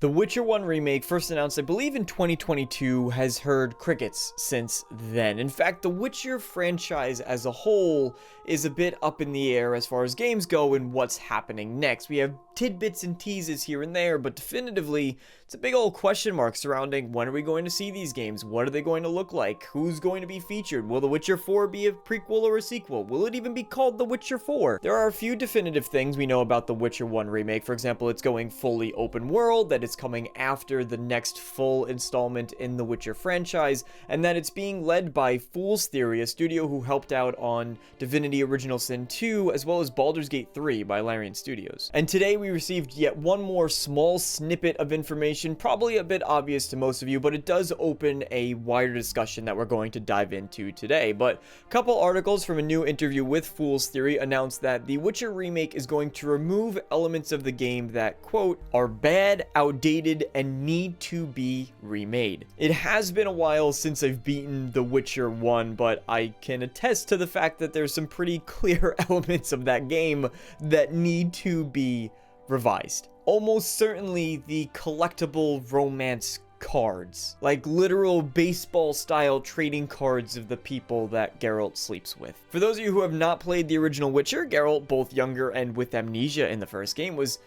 The Witcher 1 remake, first announced I believe in 2022, has heard crickets since then. In fact, the Witcher franchise as a whole is a bit up in the air as far as games go and what's happening next. We have tidbits and teases here and there, but definitively, it's a big old question mark surrounding when are we going to see these games? What are they going to look like? Who's going to be featured? Will The Witcher 4 be a prequel or a sequel? Will it even be called The Witcher 4? There are a few definitive things we know about The Witcher 1 remake. For example, it's going fully open world, that it's coming after the next full installment in the Witcher franchise, and that it's being led by Fool's Theory, a studio who helped out on Divinity Original Sin 2, as well as Baldur's Gate 3 by Larian Studios. And today we received yet one more small snippet of information, probably a bit obvious to most of you, but it does open a wider discussion that we're going to dive into today. But a couple articles from a new interview with Fool's Theory announced that the Witcher remake is going to remove elements of the game that, quote, are bad, outdated, and need to be remade. It has been a while since I've beaten The Witcher 1, but I can attest to the fact that there's some pretty clear elements of that game that need to be revised. Almost certainly the collectible romance cards, like literal baseball style trading cards of the people that Geralt sleeps with. For those of you who have not played the original Witcher, Geralt, both younger and with amnesia in the first game, was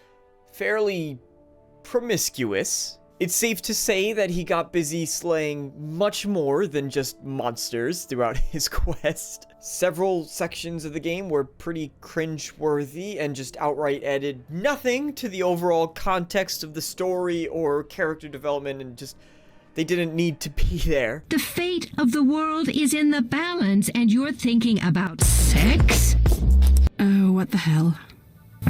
fairly promiscuous. It's safe to say that he got busy slaying much more than just monsters throughout his quest. Several sections of the game were pretty cringe-worthy and just outright added nothing to the overall context of the story or character development, and just they didn't need to be there. The fate of the world is in the balance, and you're thinking about sex? Oh, what the hell.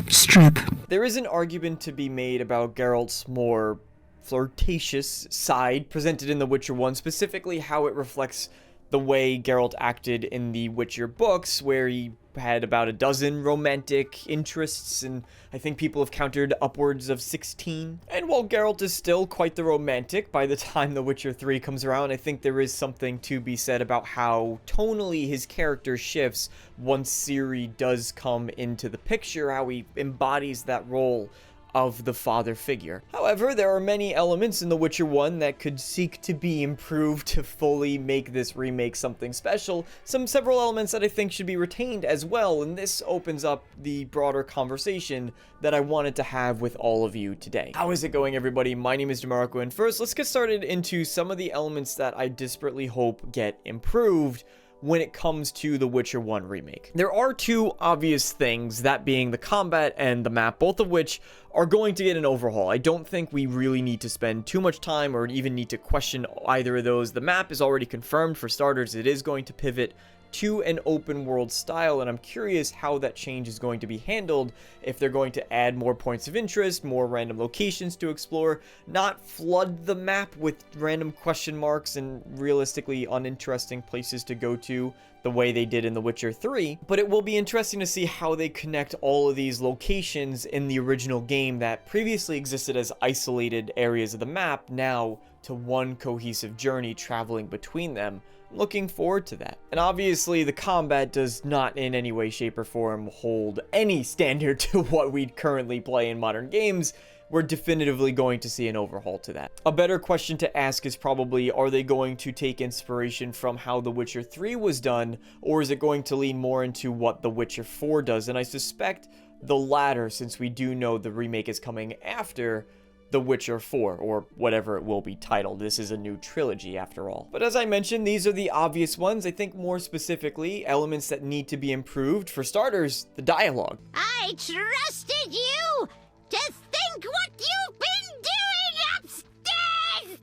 Strip. There is an argument to be made about Geralt's more flirtatious side presented in The Witcher 1, specifically how it reflects the way Geralt acted in the Witcher books, where he had about a dozen romantic interests, and I think people have counted upwards of 16. And while Geralt is still quite the romantic by the time The Witcher 3 comes around, I think there is something to be said about how tonally his character shifts once Ciri does come into the picture, how he embodies that role of the father figure. However, there are many elements in The Witcher 1 that could seek to be improved to fully make this remake something special. Several elements that I think should be retained as well, and this opens up the broader conversation that I wanted to have with all of you today. How is it going, everybody? My name is DeMarco, and first, let's get started into some of the elements that I desperately hope get improved when it comes to the Witcher 1 remake. There are two obvious things, that being the combat and the map, both of which are going to get an overhaul. I don't think we really need to spend too much time or even need to question either of those. The map is already confirmed. For starters, it is going to pivot to an open world style, and I'm curious how that change is going to be handled, if they're going to add more points of interest, more random locations to explore, not flood the map with random question marks and realistically uninteresting places to go to the way they did in The Witcher 3, but it will be interesting to see how they connect all of these locations in the original game that previously existed as isolated areas of the map, now to one cohesive journey traveling between them. Looking forward to that. And obviously the combat does not in any way, shape, or form hold any standard to what we'd currently play in modern games. We're definitively going to see an overhaul to that. A better question to ask is probably, are they going to take inspiration from how The Witcher 3 was done, or is it going to lean more into what The Witcher 4 does? And I suspect the latter, since we do know the remake is coming after The Witcher 4, or whatever it will be titled. This is a new trilogy after all. But as I mentioned, these are the obvious ones. I think more specifically, elements that need to be improved. For starters, the dialogue. I trusted you to think what you've been doing upstairs!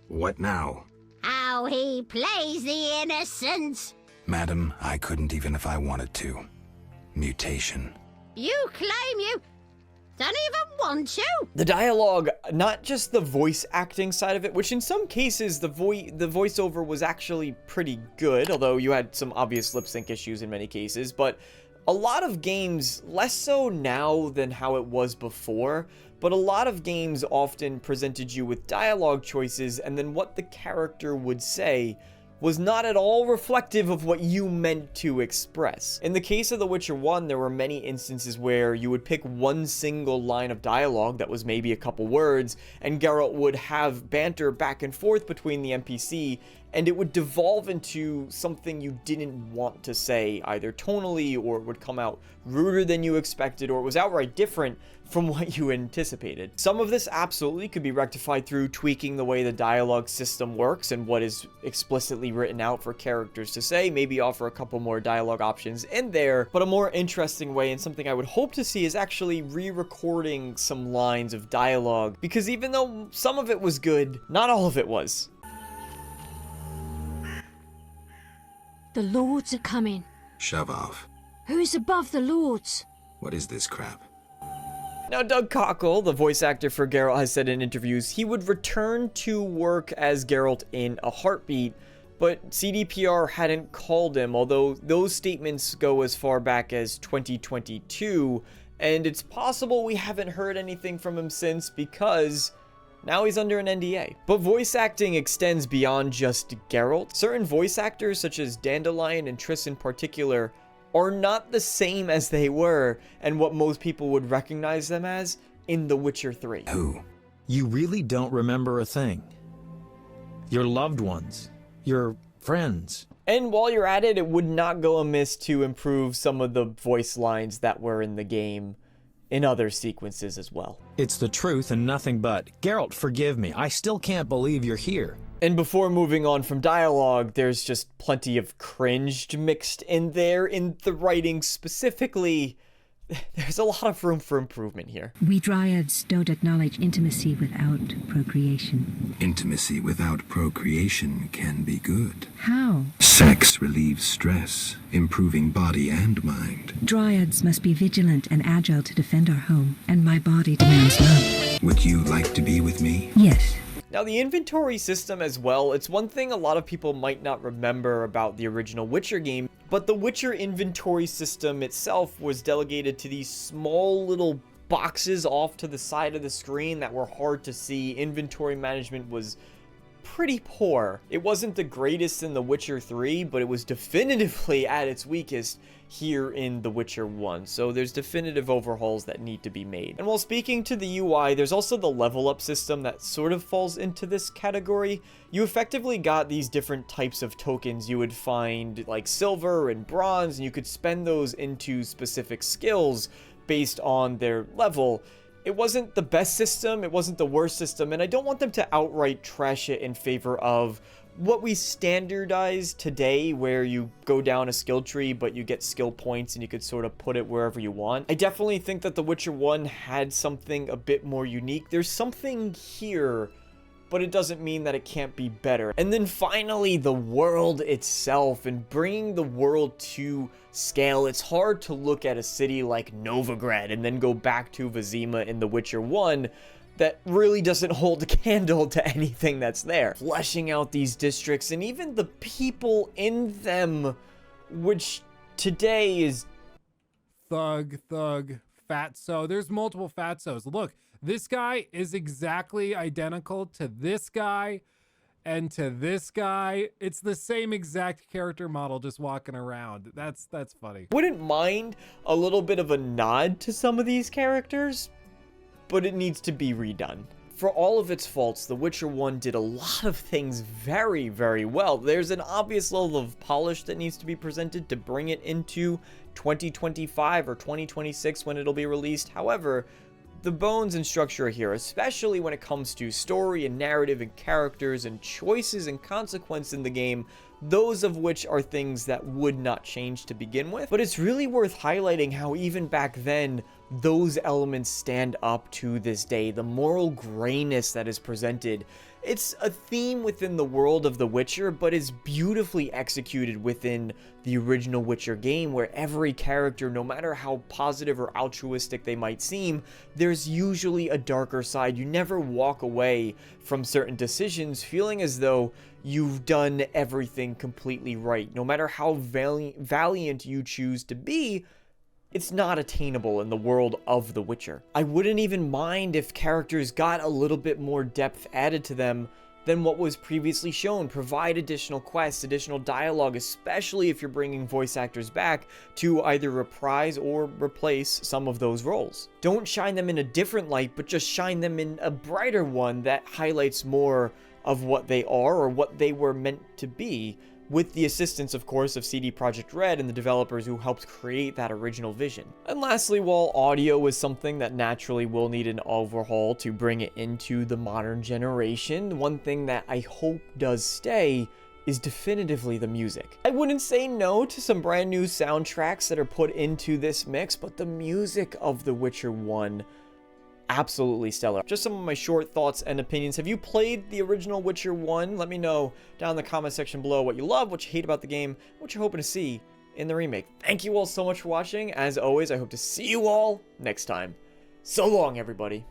What now? How he plays the innocent. Madam, I couldn't even if I wanted to. Mutation. You claim you don't even want to? The dialogue, not just the voice acting side of it, which in some cases the voiceover was actually pretty good, although you had some obvious lip sync issues in many cases, but a lot of games, less so now than how it was before, but a lot of games often presented you with dialogue choices, and then what the character would say was not at all reflective of what you meant to express. In the case of The Witcher 1, there were many instances where you would pick one single line of dialogue that was maybe a couple words, and Geralt would have banter back and forth between the NPC, and it would devolve into something you didn't want to say, either tonally, or it would come out ruder than you expected, or it was outright different from what you anticipated. Some of this absolutely could be rectified through tweaking the way the dialogue system works and what is explicitly written out for characters to say, maybe offer a couple more dialogue options in there, but a more interesting way and something I would hope to see is actually re-recording some lines of dialogue, because even though some of it was good, not all of it was. The Lords are coming. Shove off. Who's above the Lords? What is this crap? Now, Doug Cockle, the voice actor for Geralt, has said in interviews he would return to work as Geralt in a heartbeat, but CDPR hadn't called him, although those statements go as far back as 2022, and it's possible we haven't heard anything from him since because now he's under an NDA. But voice acting extends beyond just Geralt. Certain voice actors, such as Dandelion and Triss in particular, are not the same as they were and what most people would recognize them as in The Witcher 3. Who? You really don't remember a thing. Your loved ones, your friends. And while you're at it, it would not go amiss to improve some of the voice lines that were in the game in other sequences as well. It's the truth and nothing but. Geralt, forgive me. I still can't believe you're here. And before moving on from dialogue, there's just plenty of cringe mixed in there in the writing specifically. There's a lot of room for improvement here. We Dryads don't acknowledge intimacy without procreation. Intimacy without procreation can be good. How? Sex relieves stress, improving body and mind. Dryads must be vigilant and agile to defend our home, and my body demands love. Would you like to be with me? Yes. Now, the inventory system as well, it's one thing a lot of people might not remember about the original Witcher game, but the Witcher inventory system itself was delegated to these small little boxes off to the side of the screen that were hard to see. Inventory management was pretty poor. It wasn't the greatest in The Witcher 3, but it was definitively at its weakest here in The Witcher 1, so there's definitive overhauls that need to be made. And while speaking to the UI, there's also the level up system that sort of falls into this category. You effectively got these different types of tokens you would find, like silver and bronze, and you could spend those into specific skills based on their level. It wasn't the best system, it wasn't the worst system, and I don't want them to outright trash it in favor of what we standardize today, where you go down a skill tree but you get skill points and you could sort of put it wherever you want. I definitely think that The Witcher 1 had something a bit more unique. There's something here, but it doesn't mean that it can't be better. And then finally, the world itself, and bringing the world to scale. It's hard to look at a city like Novigrad and then go back to Vizima in The Witcher 1 that really doesn't hold a candle to anything that's there. Fleshing out these districts and even the people in them, which today is Thug, Fatso. There's multiple Fatsos. Look, this guy is exactly identical to this guy and to this guy. It's the same exact character model just walking around. That's funny. Wouldn't mind a little bit of a nod to some of these characters, but it needs to be redone. For all of its faults, The Witcher 1 did a lot of things very, very well. There's an obvious level of polish that needs to be presented to bring it into 2025 or 2026 when it'll be released. However, the bones and structure are here, especially when it comes to story and narrative and characters and choices and consequence in the game, those of which are things that would not change to begin with. But it's really worth highlighting how even back then, those elements stand up to this day. The moral grayness that is presented, it's a theme within the world of The Witcher, but is beautifully executed within the original Witcher game, where every character, no matter how positive or altruistic they might seem, there's usually a darker side. You never walk away from certain decisions feeling as though you've done everything completely right. No matter how valiant you choose to be, it's not attainable in the world of The Witcher. I wouldn't even mind if characters got a little bit more depth added to them, than what was previously shown. Provide additional quests, additional dialogue, especially if you're bringing voice actors back to either reprise or replace some of those roles. Don't shine them in a different light, but just shine them in a brighter one that highlights more of what they are or what they were meant to be, with the assistance, of course, of CD Projekt Red and the developers who helped create that original vision. And lastly, while audio is something that naturally will need an overhaul to bring it into the modern generation, one thing that I hope does stay is definitively the music. I wouldn't say no to some brand new soundtracks that are put into this mix, but the music of The Witcher 1, absolutely stellar. Just some of my short thoughts and opinions. Have you played the original Witcher 1? Let me know down in the comment section below what you love, what you hate about the game, what you're hoping to see in the remake. Thank you all so much for watching. As always, I hope to see you all next time. So long, everybody.